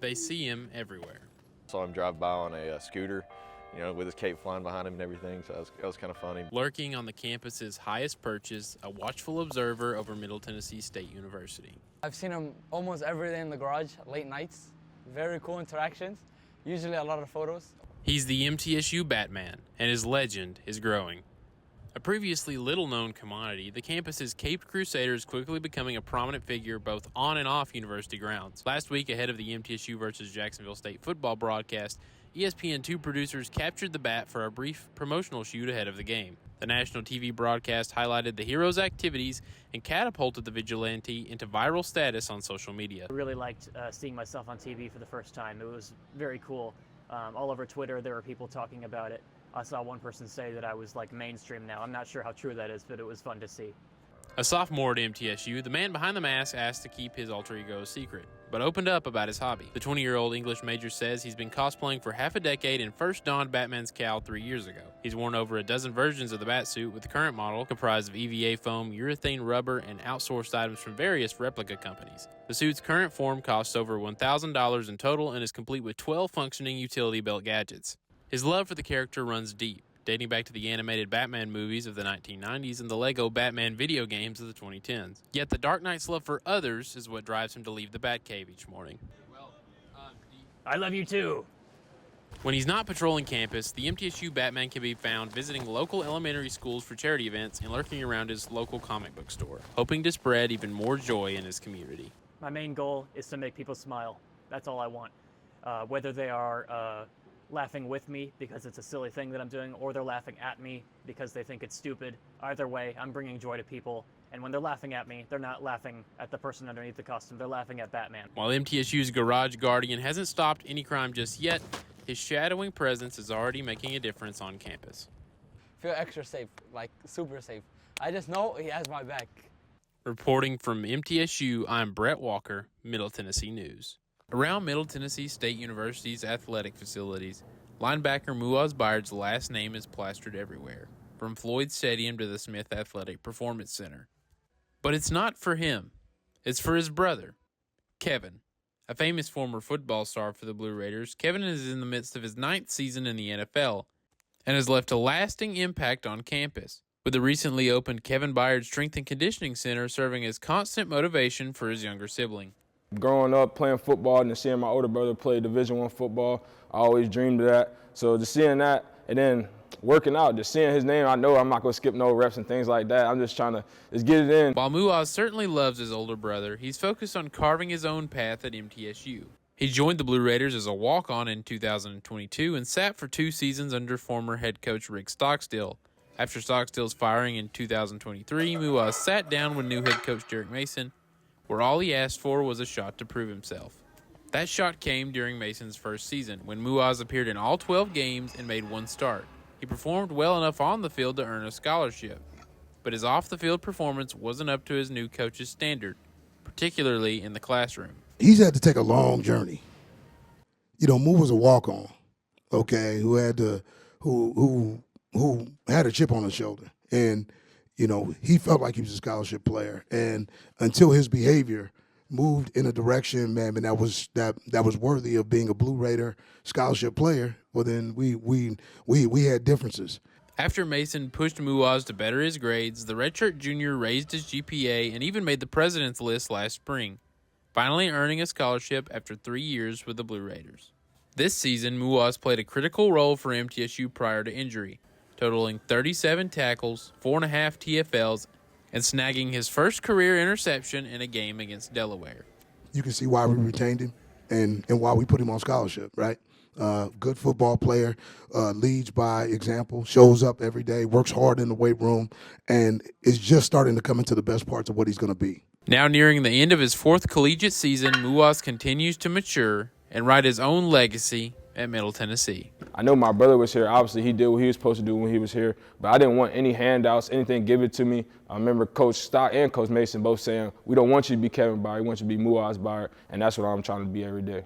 They see him everywhere. Saw him drive by on a scooter, with his cape flying behind him and everything, so that was kind of funny. Lurking on the campus's highest perches, a watchful observer over Middle Tennessee State University. I've seen him almost every day in the garage, late nights. Very cool interactions, usually a lot of photos. He's the MTSU Batman, and his legend is growing. A previously little-known commodity, the campus's Caped Crusaders quickly becoming a prominent figure both on and off university grounds. Last week, ahead of the MTSU versus Jacksonville State football broadcast, ESPN2 producers captured the bat for a brief promotional shoot ahead of the game. The national TV broadcast highlighted the hero's activities and catapulted the vigilante into viral status on social media. I really liked seeing myself on TV for the first time. It was very cool. All over Twitter, there were people talking about it. I saw one person say that I was like mainstream now. I'm not sure how true that is, but it was fun to see. A sophomore at MTSU, the man behind the mask asked to keep his alter ego a secret, but opened up about his hobby. The 20-year-old English major says he's been cosplaying for half a decade and first donned Batman's cowl 3 years ago. He's worn over a dozen versions of the Batsuit, with the current model comprised of EVA foam, urethane rubber, and outsourced items from various replica companies. The suit's current form costs over $1,000 in total and is complete with 12 functioning utility belt gadgets. His love for the character runs deep, dating back to the animated Batman movies of the 1990s and the Lego Batman video games of the 2010s. Yet the Dark Knight's love for others is what drives him to leave the Batcave each morning. I love you too. When he's not patrolling campus, the MTSU Batman can be found visiting local elementary schools for charity events and lurking around his local comic book store, hoping to spread even more joy in his community. My main goal is to make people smile. That's all I want. Whether they are laughing with me because it's a silly thing that I'm doing, or they're laughing at me because they think it's stupid. Either way, I'm bringing joy to people. And when they're laughing at me, they're not laughing at the person underneath the costume. They're laughing at Batman. While MTSU's garage guardian hasn't stopped any crime just yet, his shadowing presence is already making a difference on campus. Feel extra safe, like super safe. I just know he has my back. Reporting from MTSU, I'm Brett Walker, Middle Tennessee News. Around Middle Tennessee State University's athletic facilities, linebacker Muaz Byard's last name is plastered everywhere, from Floyd Stadium to the Smith Athletic Performance Center. But it's not for him. It's for his brother, Kevin. A famous former football star for the Blue Raiders, Kevin is in the midst of his 9th season in the NFL and has left a lasting impact on campus, with the recently opened Kevin Byard Strength and Conditioning Center serving as constant motivation for his younger sibling. Growing up playing football and seeing my older brother play Division I football, I always dreamed of that. So just seeing that and then working out, just seeing his name, I know I'm not going to skip no reps and things like that. I'm just trying to just get it in. While Muaz certainly loves his older brother, he's focused on carving his own path at MTSU. He joined the Blue Raiders as a walk-on in 2022 and sat for 2 seasons under former head coach Rick Stockstill. After Stockstill's firing in 2023, Muaz sat down with new head coach Derek Mason, where all he asked for was a shot to prove himself. That shot came during Mason's first season, when Muaz appeared in all 12 games and made 1 start. He performed well enough on the field to earn a scholarship, but his off-the-field performance wasn't up to his new coach's standard, particularly in the classroom. He's had to take a long journey. Moo was a walk-on, okay, who had a chip on his shoulder, and he felt like he was a scholarship player, and until his behavior moved in a direction, man, and that was worthy of being a Blue Raider scholarship player, well, then we had differences. After Mason pushed Muaz to better his grades, the redshirt junior raised his GPA and even made the president's list last spring, finally earning a scholarship after 3 years with the Blue Raiders. This season, Muaz played a critical role for MTSU prior to injury, totaling 37 tackles, 4.5 TFLs, and snagging his first career interception in a game against Delaware. You can see why we retained him and why we put him on scholarship, right? Good football player, leads by example, shows up every day, works hard in the weight room, and is just starting to come into the best parts of what he's going to be. Now nearing the end of his 4th collegiate season, Muaz continues to mature and write his own legacy at Middle Tennessee. I know my brother was here. Obviously, he did what he was supposed to do when he was here, but I didn't want any handouts, anything given to me. I remember Coach Stock and Coach Mason both saying, we don't want you to be Kevin Byard, we want you to be Muaz Byard, and that's what I'm trying to be every day.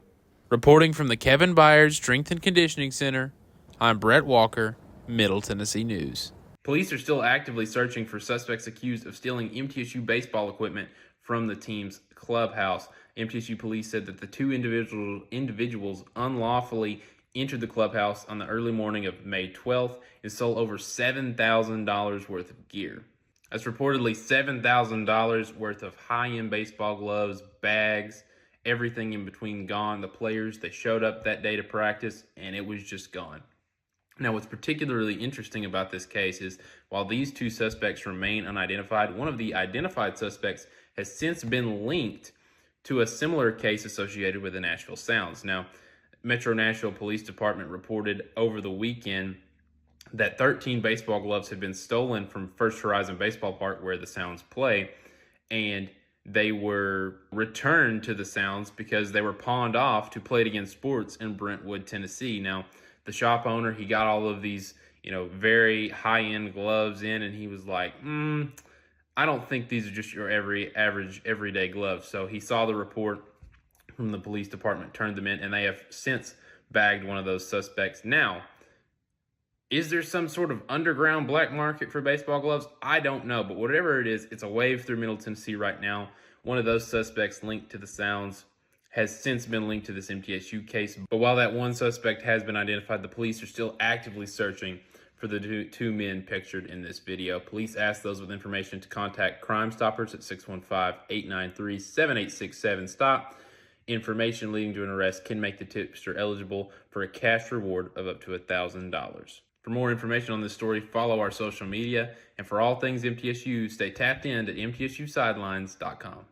Reporting from the Kevin Byard Strength and Conditioning Center, I'm Brett Walker, Middle Tennessee News. Police are still actively searching for suspects accused of stealing MTSU baseball equipment from the team's clubhouse. MTSU police said that the two individuals unlawfully entered the clubhouse on the early morning of May 12th and stole over $7,000 worth of gear. That's reportedly $7,000 worth of high-end baseball gloves, bags, everything in between gone. The players, they showed up that day to practice, and it was just gone. Now, what's particularly interesting about this case is while these two suspects remain unidentified, one of the identified suspects has since been linked to a similar case associated with the Nashville Sounds. Now, Metro Nashville Police Department reported over the weekend that 13 baseball gloves had been stolen from First Horizon Baseball Park where the Sounds play, and they were returned to the Sounds because they were pawned off to Play It Again Sports in Brentwood, Tennessee. Now, the shop owner, he got all of these, very high-end gloves in, and he was like, I don't think these are just your everyday gloves. So he saw the report from the police department, turned them in, and they have since bagged one of those suspects. Now, is there some sort of underground black market for baseball gloves? I don't know, but whatever it is, it's a wave through Middle Tennessee right now. One of those suspects linked to the Sounds has since been linked to this MTSU case. But while that one suspect has been identified, the police are still actively searching for the two men pictured in this video. Police asked those with information to contact Crime Stoppers at 615-893-7867. Stop. Information leading to an arrest can make the tipster eligible for a cash reward of up to $1,000. For more information on this story, follow our social media. And for all things MTSU, stay tapped in at mtsusidelines.com.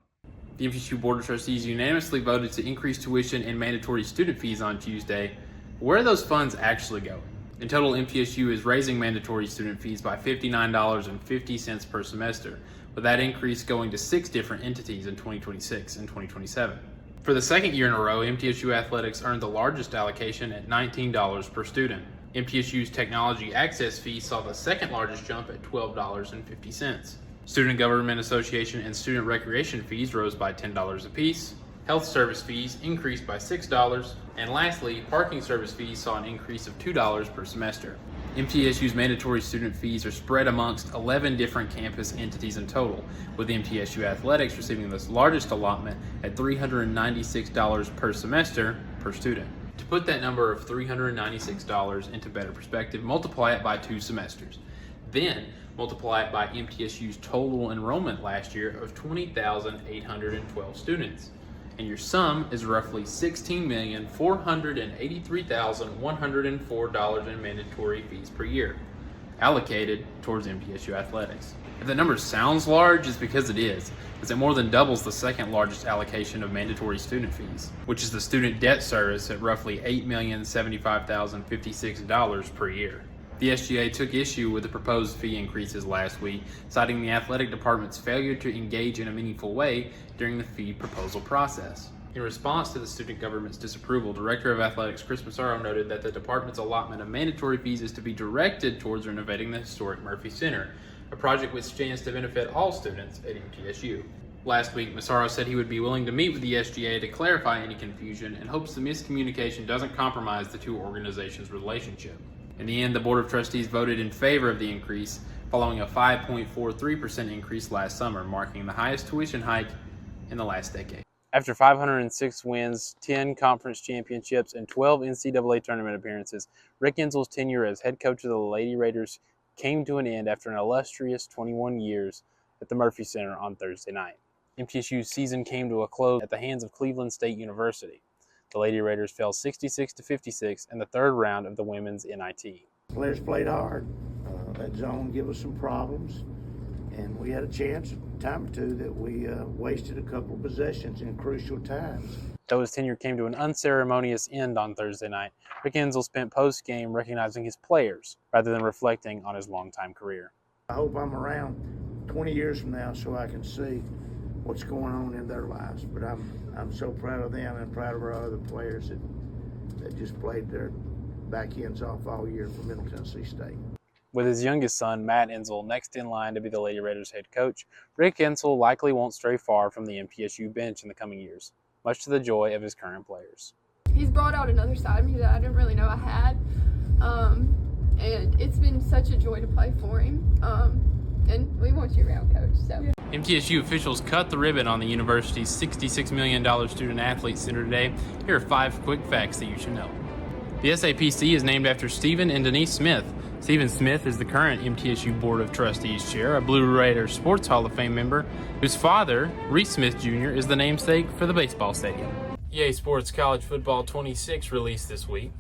The MTSU Board of Trustees unanimously voted to increase tuition and mandatory student fees on Tuesday. Where are those funds actually going? In total, MTSU is raising mandatory student fees by $59.50 per semester, with that increase going to 6 different entities in 2026 and 2027. For the second year in a row, MTSU Athletics earned the largest allocation at $19 per student. MTSU's technology access fee saw the second largest jump at $12.50. Student Government Association and student recreation fees rose by $10 apiece. Health service fees increased by $6. And lastly, parking service fees saw an increase of $2 per semester. MTSU's mandatory student fees are spread amongst 11 different campus entities in total, with MTSU Athletics receiving the largest allotment at $396 per semester per student. To put that number of $396 into better perspective, multiply it by 2 semesters. Then multiply it by MTSU's total enrollment last year of 20,812 students. And your sum is roughly $16,483,104 in mandatory fees per year, allocated towards MTSU Athletics. If that number sounds large, it's because it is, as it more than doubles the second largest allocation of mandatory student fees, which is the student debt service at roughly $8,075,056 per year. The SGA took issue with the proposed fee increases last week, citing the athletic department's failure to engage in a meaningful way during the fee proposal process. In response to the student government's disapproval, Director of Athletics Chris Massaro noted that the department's allotment of mandatory fees is to be directed towards renovating the historic Murphy Center, a project which stands to benefit all students at MTSU. Last week, Massaro said he would be willing to meet with the SGA to clarify any confusion and hopes the miscommunication doesn't compromise the two organizations' relationship. In the end, the Board of Trustees voted in favor of the increase, following a 5.43% increase last summer, marking the highest tuition hike in the last decade. After 506 wins, 10 conference championships, and 12 NCAA tournament appearances, Rick Ensel's tenure as head coach of the Lady Raiders came to an end after an illustrious 21 years at the Murphy Center on Thursday night. MTSU's season came to a close at the hands of Cleveland State University. The Lady Raiders fell 66-56 in the third round of the women's NIT. Players played hard. That zone gave us some problems, and we had a chance, a time or two, that we wasted a couple of possessions in crucial times. Though his tenure came to an unceremonious end on Thursday night, Rick Ensel spent post-game recognizing his players rather than reflecting on his longtime career. I hope I'm around 20 years from now so I can see what's going on in their lives. But I'm so proud of them and proud of our other players that just played their back ends off all year for Middle Tennessee State. With his youngest son, Matt Ensel, next in line to be the Lady Raiders head coach, Rick Ensel likely won't stray far from the MTSU bench in the coming years, much to the joy of his current players. He's brought out another side of me that I didn't really know I had, and it's been such a joy to play for him, and we want you around, Coach. So. MTSU officials cut the ribbon on the university's $66 million student-athlete center today. Here are 5 quick facts that you should know. The SAPC is named after Stephen and Denise Smith. Stephen Smith is the current MTSU Board of Trustees chair, a Blue Raider Sports Hall of Fame member, whose father, Reese Smith Jr., is the namesake for the baseball stadium. EA Sports College Football 26 released this week.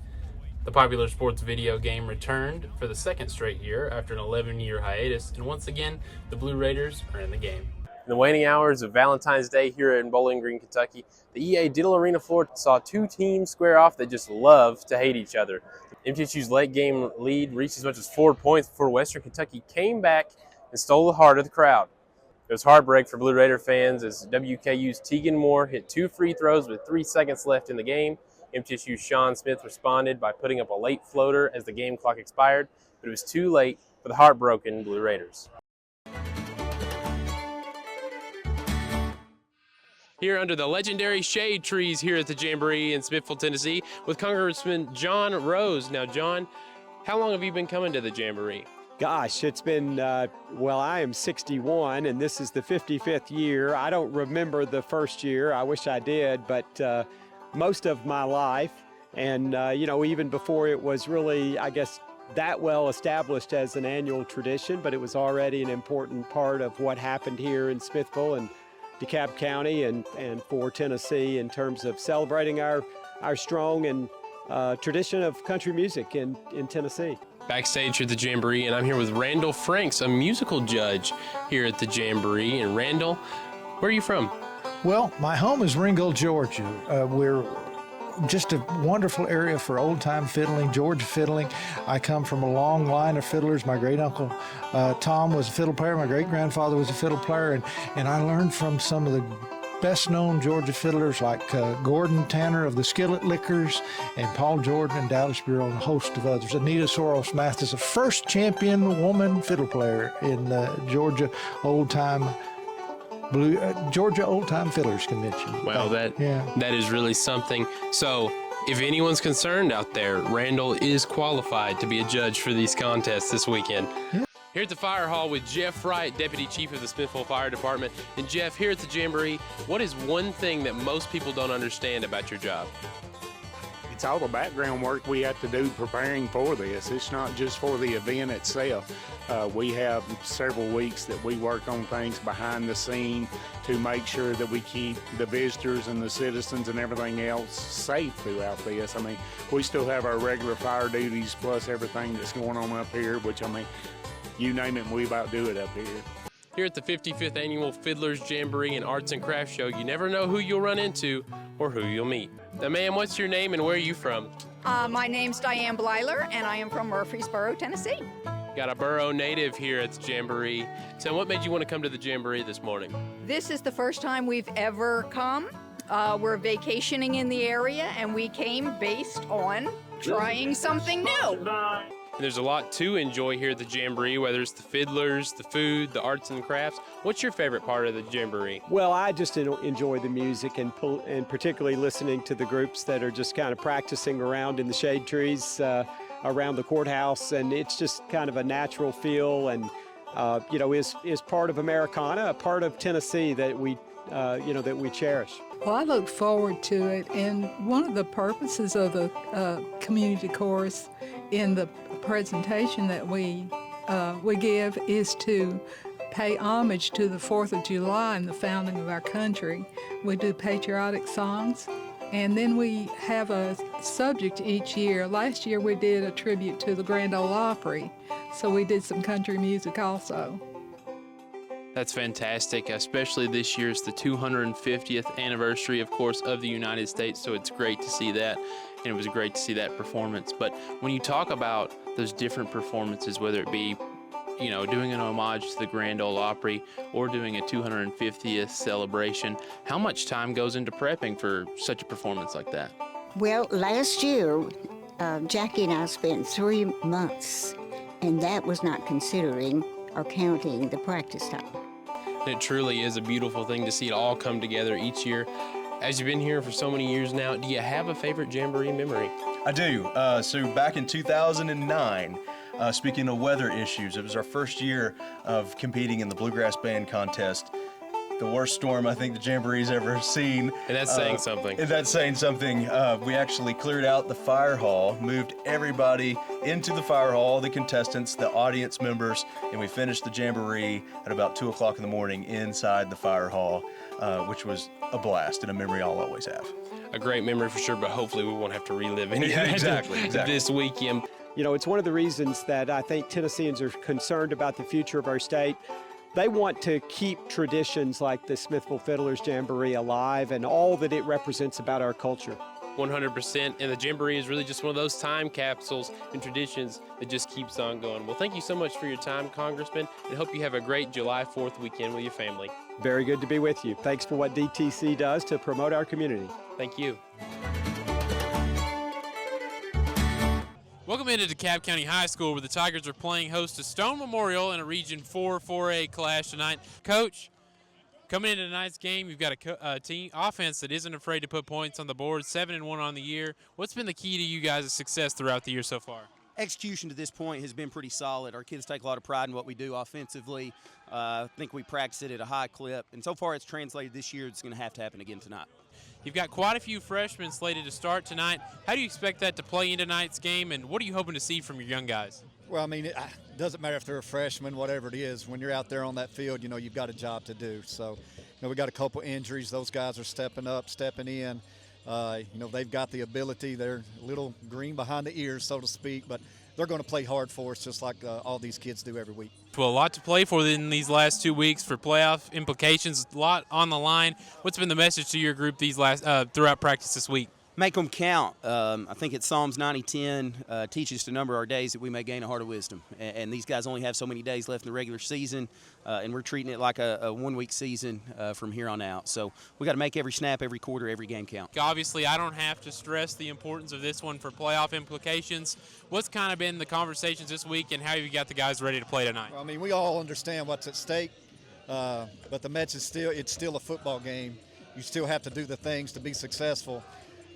The popular sports video game returned for the 2nd straight year after an 11-year hiatus, and once again, the Blue Raiders are in the game. In the waning hours of Valentine's Day here in Bowling Green, Kentucky, the EA Diddle Arena floor saw 2 teams square off that just love to hate each other. MTSU's late game lead reached as much as 4 points before Western Kentucky came back and stole the heart of the crowd. It was heartbreak for Blue Raider fans as WKU's Tegan Moore hit 2 free throws with 3 seconds left in the game. MTSU's Sean Smith responded by putting up a late floater as the game clock expired, but it was too late for the heartbroken Blue Raiders. Here under the legendary shade trees here at the Jamboree in Smithville, Tennessee, with Congressman John Rose. Now, John, how long have you been coming to the Jamboree? Gosh, it's been, well, I am 61, and this is the 55th year. I don't remember the first year. I wish I did, but most of my life, and, you know, even before it was really, I guess, that well established as an annual tradition, but it was already an important part of what happened here in Smithville and DeKalb County and for Tennessee in terms of celebrating our strong and tradition of country music in Tennessee. Backstage here at the Jamboree, and I'm here with Randall Franks, a musical judge here at the Jamboree. And Randall, where are you from? Well, my home is Ringgold, Georgia. We're just a wonderful area for old-time fiddling, Georgia fiddling. I come from a long line of fiddlers. My great-uncle Tom was a fiddle player. My great-grandfather was a fiddle player, and I learned from some of the best-known Georgia fiddlers like Gordon Tanner of the Skillet Lickers and Paul Jordan and Dallas Bureau and a host of others. Anita Soros Mathis, the first champion woman fiddle player in Georgia old-time Georgia Old Time Fiddlers Convention. Wow, that is really something. So, if anyone's concerned out there, Randall is qualified to be a judge for these contests this weekend. Yeah. Here at the Fire Hall with Jeff Wright, Deputy Chief of the Smithville Fire Department. And Jeff, here at the Jamboree, what is one thing that most people don't understand about your job? It's all the background work we have to do preparing for this. It's not just for the event itself. We have several weeks that we work on things behind the scene to make sure that we keep the visitors and the citizens and everything else safe throughout this. I mean, we still have our regular fire duties plus everything that's going on up here, which, I mean, you name it, we about do it up here. Here at the 55th Annual Fiddlers Jamboree and Arts and Crafts Show, you never know who you'll run into or who you'll meet. Now, ma'am, what's your name and where are you from? My name's Diane Blyler, and I am from Murfreesboro, Tennessee. Got a borough native here at the Jamboree. So what made you want to come to the Jamboree this morning? This is the first time we've ever come. We're vacationing in the area, and we came based on trying something new. And there's a lot to enjoy here at the Jamboree, whether it's the fiddlers, the food, the arts and crafts. What's your favorite part of the Jamboree? Well, I just enjoy the music and particularly listening to the groups that are just kind of practicing around in the shade trees around the courthouse, and it's just kind of a natural feel and, you know, is part of Americana, a part of Tennessee that we, you know, that we cherish. Well, I look forward to it, and one of the purposes of the community chorus in the presentation that we give is to pay homage to the 4th of July and the founding of our country. We do patriotic songs, and then we have a subject each year. Last year we did a tribute to the Grand Ole Opry, so we did some country music also. That's fantastic, especially this year's the 250th anniversary, of course, of the United States, so it's great to see that, and it was great to see that performance. But when you talk about those different performances, whether it be, you know, doing an homage to the Grand Ole Opry or doing a 250th celebration, how much time goes into prepping for such a performance like that? Well, last year, Jackie and I spent 3 months, and that was not considering or counting the practice time. It truly is a beautiful thing to see it all come together each year. As you've been here for so many years now, do you have a favorite Jamboree memory? I do. So back in 2009, Speaking of weather issues, it was our first year of competing in the Bluegrass Band Contest. The worst storm I think the Jamboree's ever seen. And that's saying something. And that's saying something. We actually cleared out the fire hall, moved everybody into the fire hall, the contestants, the audience members, and we finished the Jamboree at about 2 o'clock in the morning inside the fire hall, which was a blast and a memory I'll always have. A great memory for sure, but hopefully we won't have to relive any of that exactly. this weekend. You know, it's one of the reasons that I think Tennesseans are concerned about the future of our state. They want to keep traditions like the Smithville Fiddlers Jamboree alive and all that it represents about our culture. 100%, and the Jamboree is really just one of those time capsules and traditions that just keeps on going. Well, thank you so much for your time, Congressman, and hope you have a great July 4th weekend with your family. Very good to be with you. Thanks for what DTC does to promote our community. Thank you. Welcome into DeKalb County High School, where the Tigers are playing host to Stone Memorial in a Region 4 4A clash tonight. Coach, coming into tonight's game, you've got a team offense that isn't afraid to put points on the board, 7-1 on the year. What's been the key to you guys' success throughout the year so far? Execution to this point has been pretty solid. Our kids take a lot of pride in what we do offensively. I think we practice it at a high clip, and so far it's translated this year. It's going to happen again tonight. You've got quite a few freshmen slated to start tonight. How do you expect that to play in tonight's game, and what are you hoping to see from your young guys? Well, I mean, it doesn't matter if they're a freshman, whatever it is. When you're out there on that field, you know, you've got a job to do. So, we got a couple injuries. Those guys are stepping up, stepping in. They've got the ability. They're a little green behind the ears, so to speak, but they're going to play hard for us just like all these kids do every week. Well, a lot to play for in these last 2 weeks for playoff implications, a lot on the line. What's been the message to your group throughout practice this week? Make them count. I think it's Psalms 90:10 teaches to number our days that we may gain a heart of wisdom. And these guys only have so many days left in the regular season, and we're treating it like a one-week season from here on out. So we got to make every snap, every quarter, every game count. Obviously, I don't have to stress the importance of this one for playoff implications. What's kind of been the conversations this week, and how have you got the guys ready to play tonight? Well, I mean, we all understand what's at stake, but the match is still a football game. You still have to do the things to be successful.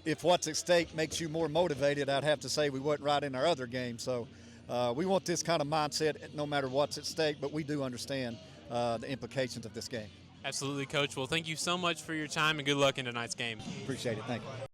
If what's at stake makes you more motivated, I'd have to say we wasn't right in our other game. So we want this kind of mindset no matter what's at stake, but we do understand the implications of this game. Absolutely, Coach. Well, thank you so much for your time, and good luck in tonight's game. Appreciate it. Thank you.